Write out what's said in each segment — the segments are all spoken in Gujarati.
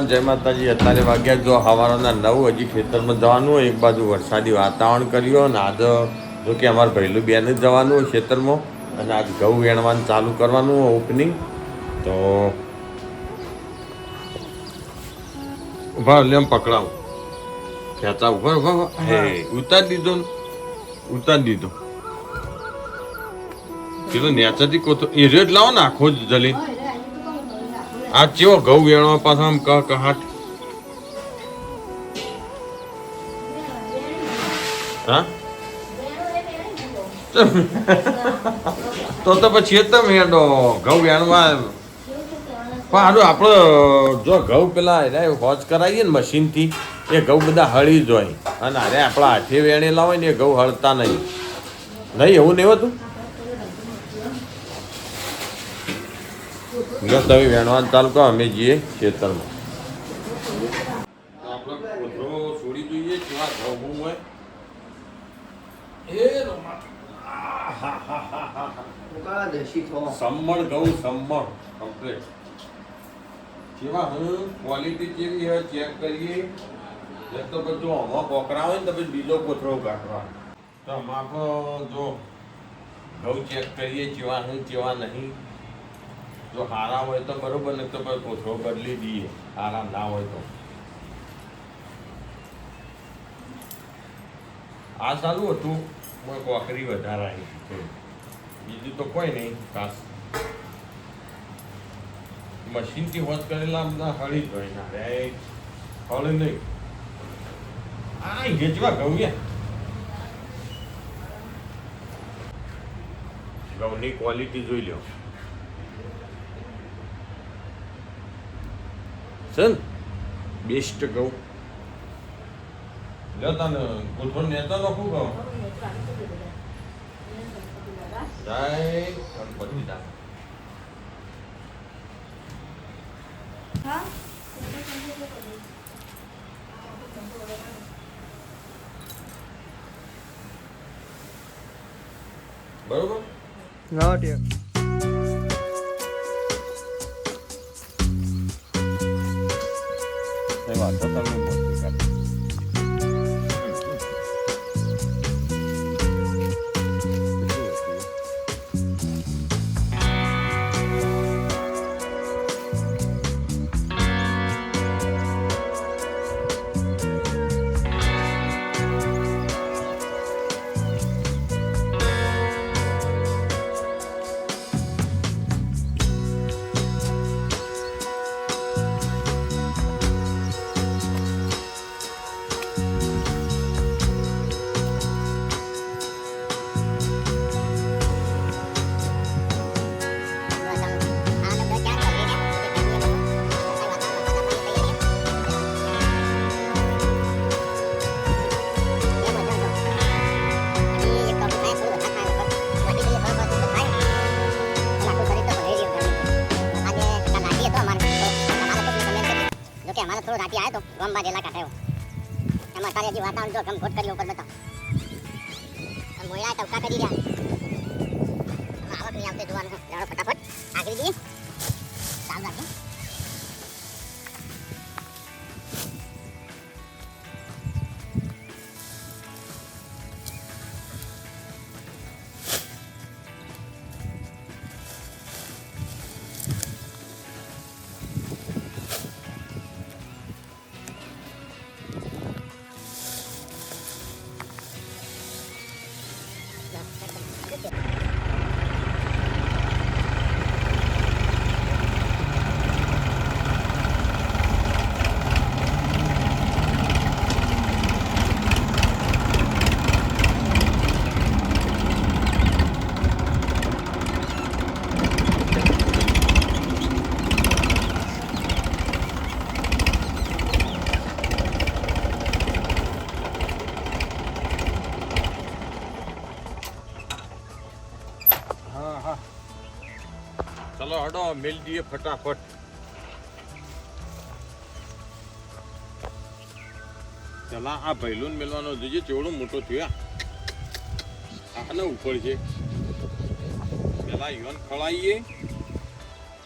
વેણવાન જય માતાજી. અત્યારે વાગ્યા જો સવારના 9. હજી ખેતરમાં જવાનું હોય. એક બાજુ વરસાદી વાતાવરણ કર્યું અને આજે જો કે અમારે ભૈલું બેન જ જવાનું હોય ખેતરમાં અને આજ ઘઉં વેણવાનું ચાલુ કરવાનું હોય ઓપનિંગ. તો ઉભા લેમ પકડાવું ખેંચા ઉભા ઉભા હે ઉતારી દીધો ને ઉતારી દીધો પેલો નેચાથી કોતો એ રેડ લાવો ને આખો જ જલી આ ચેવો ઘઉં વેણવા પાછા આમ કહાટ હા તો પછી તમે એનો ઘઉં વેણવા પણ આપણે જો ઘઉં પેલા હોજ કરાવીએ ને મશીનથી એ ઘઉં બધા હળી જ હોય અને અરે આપણા હાથે વેણેલા હોય ને એ ઘઉં હળતા નહીં એવું નહીં હોતું. તમે વેણવાનું ચાલુ કરો અમે જઈએ ખેતરમાં. આપણે કોથળો છોડી દઈએ કેવા ઘઉં હોય સમ્મણ ઘઉં સમ્મણ કમ્પ્લીટ કેવા હું ક્વોલિટી કેવી હોય ચેક કરીએ. એક તો બધું આમાં કોકરા હોય ને તો પછી બીજો કોથળો કાઢવા તો આમાં જો ઘઉં ચેક કરીએ કેવા હું કેવા નહીં. જો હારા હોય તો બરોબર ને તો પછી કોથળો બદલી દઈએ હારા ના હોય તો. આ સારું હતું કોઈ કોકરી વધારે આવી બીજું તો કોઈ નહીં ખાસ. મશીનથી હોજ કરેલા બધા હળી જ હોય ના રે હળી નહીં. આ વેચવા ઘઉં ઘઉંની ક્વોલિટી જોઈ લો છે ને બેસ્ટ ઘઉં લેતા ને કોથળો નેતા નાખું ઘઉં જય ગણપતિ દા. બરોબર ના ઠીક વાંધો તમે અમારે થોડો રાતી આવ્યો તો ગમવા જેલા કાઢ્યો એમાં તારી હજી વાતાવરણ જો ગમઘોટ કરી ઉપર બતાવ મોયા ટપકા કરી રહ્યા આવક નહીં આવતે જોવાનું જાડો ફટાફટ આગળ જઈએ ચાલ રાખી चलो हटो मिल दिए फटाफट. चला आ बैलून मिलवानो જોઈએ ચેવડો મોટો થયો આને ઉપર છે પેલા ઈવન ખળાઈએ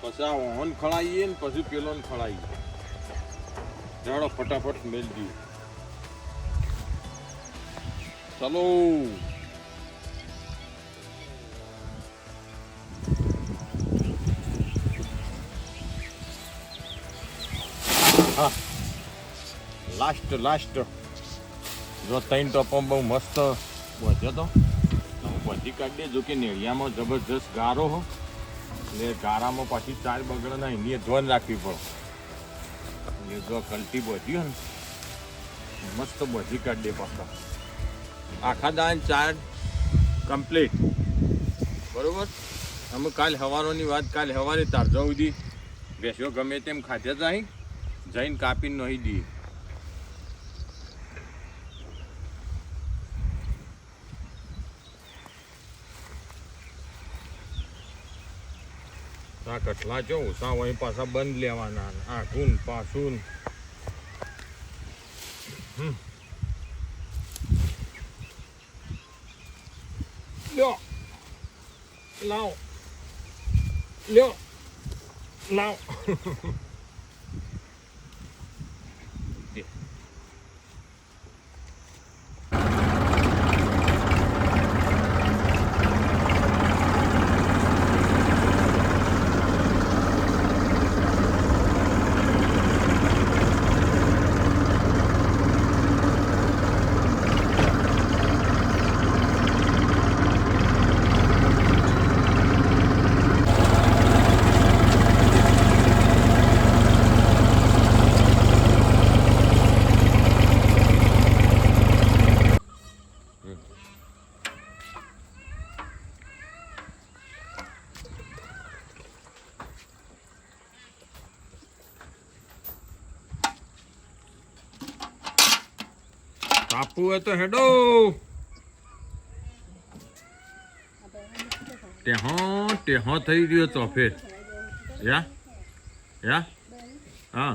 પછી આ ઓન ખળાઈએ ને પછી પેલોન ખળાઈએ ચાલો ફટાફટ મેલ દઈએ. ચલો હા લાસ્ટ જો 3 ટોપો બહુ મસ્ત વધ્યો તો બધી કાઢીએ. જો કે નેળિયામાં જબરજસ્ત ગારો હો એટલે ગારામાં પાછી 4 બગડના એની ધ્યાન રાખવી પડે. એટલે જો કલટી બધી હોય ને મસ્ત બધી કાઢીએ પાછા આખા દાન 4 કમ્પ્લીટ. બરોબર. અમે કાલ હવારોની વાત કાલે સવારે તારજા સુધી બેસ્યો ગમે તેમ ખાધ્યા જાય જઈને કાપીને નહીં દઈએ. આ કટલા જો ઉષા હોય પાછા બંધ લેવાના આખું પાછું. લ્યો લાવ લ્યો લાવ કાપવું હોય તો હેડો ટેહો થઈ ગયો તો ફેર યા હા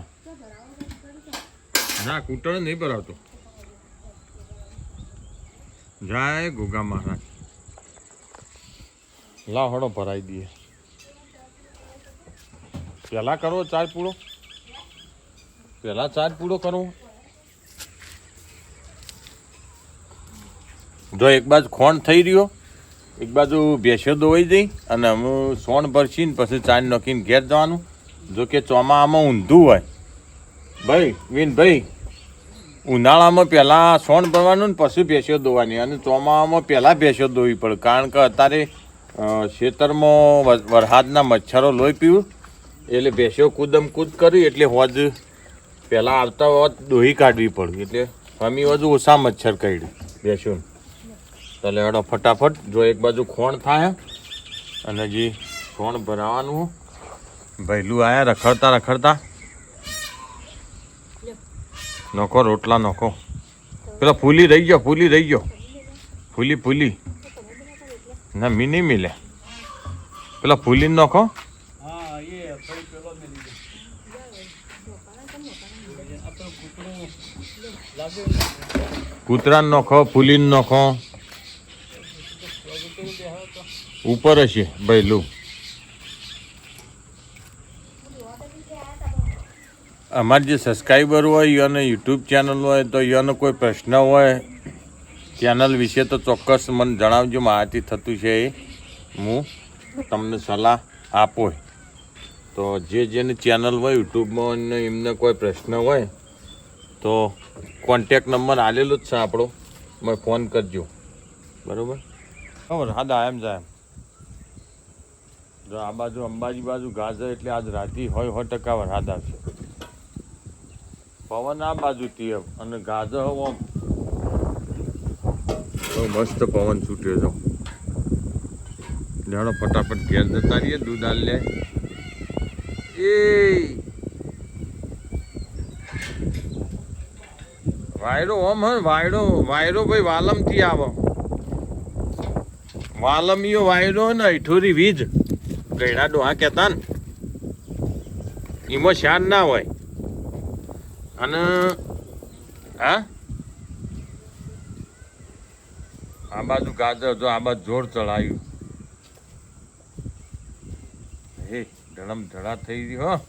ના કૂટર નહીં ભરાવતો. જાય ગોગા મહારાજ લાવ હડો ભરાઈ દઈએ. પેલા કરવો 4 પૂળો પેલા 4 પૂળો કરવો. જો એક બાજુ ખોણ થઈ રહ્યો એક બાજુ ભેંસો દોવાઈ જઈ અને અમે સોણ ભરશીને પછી 4 નાખીને ઘેર જવાનું. જો કે ચોમાસામાં ઊંધું હોય ભાઈ વિનભાઈ. ઉનાળામાં પહેલાં સોણ ભરવાનું ને પછી ભેંસો દોવાની અને ચોમાસામાં પહેલાં ભેંસો દોવી પડે. કારણ કે અત્યારે ખેતરમાં વરસાદના મચ્છરો લોહી પીવું એટલે ભેંસો કૂદમ કૂદ કરી એટલે હોજ પહેલાં આવતા હોત દોહી કાઢવી પડી. એટલે અમે હજુ ઓછા મચ્છર કાઢ્યું ભેંસોને. ચાલે હેડો ફટાફટ. જો એક બાજુ ખોણ થાય અને હજી સોણ ભરાવાનું. ભૈલું આયા રખડતા નોખો રોટલા નોખો. પેલા ફૂલી રહી ગયો ફૂલી ના મી નહીં મિલે. પેલા ફૂલી નોખો. કૂતરા નોખો ફૂલી નોખો. ઉપર હશે ભૈલું. અમારે જે સબસ્ક્રાઈબર હોય અને યુટ્યુબ ચેનલ હોય તો એનો કોઈ પ્રશ્ન હોય ચેનલ વિશે તો ચોક્કસ મને જણાવજો. મારાથી થતું છે એ હું તમને સલાહ આપો. તો જેને ચેનલ હોય યુટ્યુબમાં અને એમને કોઈ પ્રશ્ન હોય તો કોન્ટેક નંબર આલેલો જ છે આપણો. મને ફોન કરજો. બરાબર. ખબર હા દા એમ જાય. જો આ બાજુ અંબાજી બાજુ ગાજર એટલે આજ રાતી હોય 100% વરસાદ આવશે. પવન આ બાજુથી અને ગાજર હવે બહુ મસ્ત પવન છૂટ્યો છે. જાણો ફટાફટ ઘેર જતા રહીએ. દૂધ આલ લે એ વાયરો ઓમ હે વાયરો ભાઈ વાલમથી આવો. વાલમીયો વાયરો ને અઠોરી વીજ ગયડા ડોહા કહેતા ને એમાં શાન ના હોય. અને હા આ બાજુ ગાજર જો આ બાજુ જોર ચડાયું. હે ધડમ ધડા થઈ ગયું.